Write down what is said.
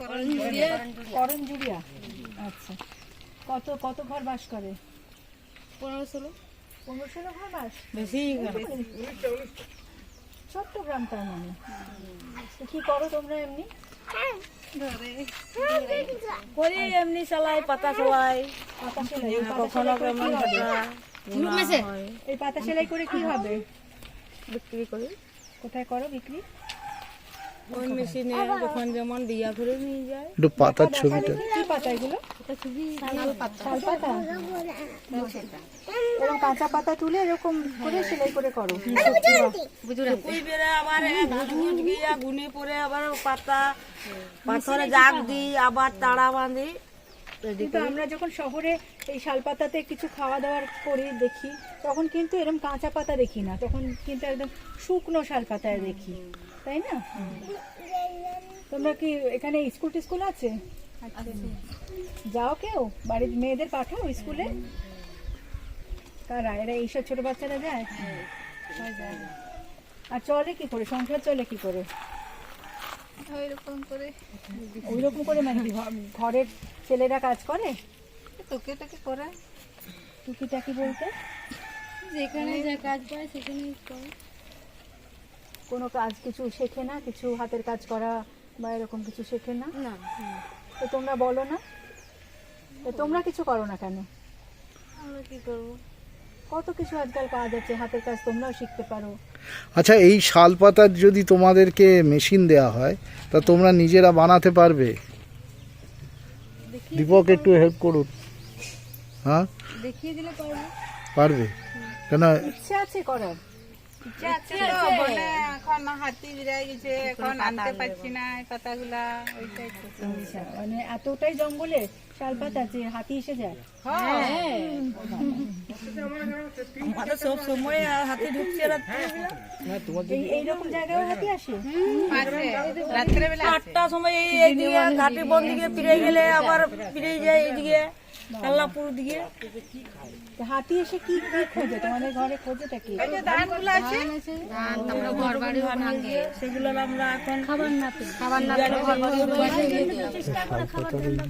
করঞ্জুরিয়া। আচ্ছা, কত কত ঘর বাস করে? 15-16 ঘর বাস। বেশি ছোট্ট গ্রাম তার মানে। তো কি করো তোমরা এমনি? করি এমনি চালাই, পাতা চালাই, পাতা সেলাই। এই পাতা কখনো সেলাই করে কেমন কি হবে? এই পাতা সেলাই করে কি হবে? বিক্রি করি কোথায় করো বিক্রি? ওই মেশিনে, যখন যেমন বিয়া করে নিয়ে যায়। একটু পাতার ছবিটা কি পাতা এগুলো? শাল পাতা। এরকম কাঁচা পাতা তুলে এরকম করে সেলাই করে করো। ওই বেড়ে আবার ভুজ গিয়া গুনে পরে আবার পাতা পাথরে জাগ দিই, আবার তাড়া বাঁধি। কিন্তু আমরা যখন শহরে এই শাল পাতাতে কিছু খাওয়া দাওয়া করি দেখি, তখন কিন্তু এরকম কাঁচা পাতা দেখি না, তখন কিন্তু একদম শুকনো শাল পাতায় দেখি, তাই না? তোমরা কি এখানে স্কুল টিস্কুল আছে? যাও কেউ বাড়ির মেয়েদের পাঠাও স্কুলে? কারা এরা? এইসব ছোট বাচ্চারা যায়? আর চলে কি করে? সংসার চলে কি করে? ওইরকম করে মানে কি ঘরের ছেলেরা কাজ করে? টুকি করে, টুকিটাকি বলতে যেখানে যা কাজ পায় সেখানেই করে। কোনো কাজ কিছু শেখে না? কিছু হাতের কাজ করা বা এরকম কিছু শেখে না? না, তো তোমরা বলো না, তো তোমরা কিছু করো না কেন? আমরা কি করবো? কত কিছু আজকাল কাজ আছে, হাতের কাজ তোমরাও শিখতে পারো। আচ্ছা, এই শাল পাতার যদি তোমাদেরকে মেশিন দেয়া হয় তা তোমরা নিজেরা বানাতে পারবে? দীপক একটু হেল্প করুন। হ্যাঁ, দেখিয়ে দিলে পারবো। পারবে কেন? ইচ্ছে আছে করার? এখন হাতি বিরাই গেছে, এখন আনতে পারছি না এই পাতাগুলা। আচ্ছা, মানে এতটাই জঙ্গলে শাল পাতা যে হাতি এসে যায়? আমাদের সব সময় হাতি ঢুকছে এইরকম জায়গায় হাতি আসে? রাত্রেবেলা 8টার সময় এইদিকে ঘাটে বন দিকে ফিরে গেলে আবার ফিরে যায় এইদিকে কাল্লাপুর দিকে। তো হাতি এসে কি কি খোঁজে তোমাদের ঘরে? খোঁজেটা কি? ধানগুলো আছে, ঘর বাড়ি ভাঙে, সেগুলো আমরা এখন খাবার না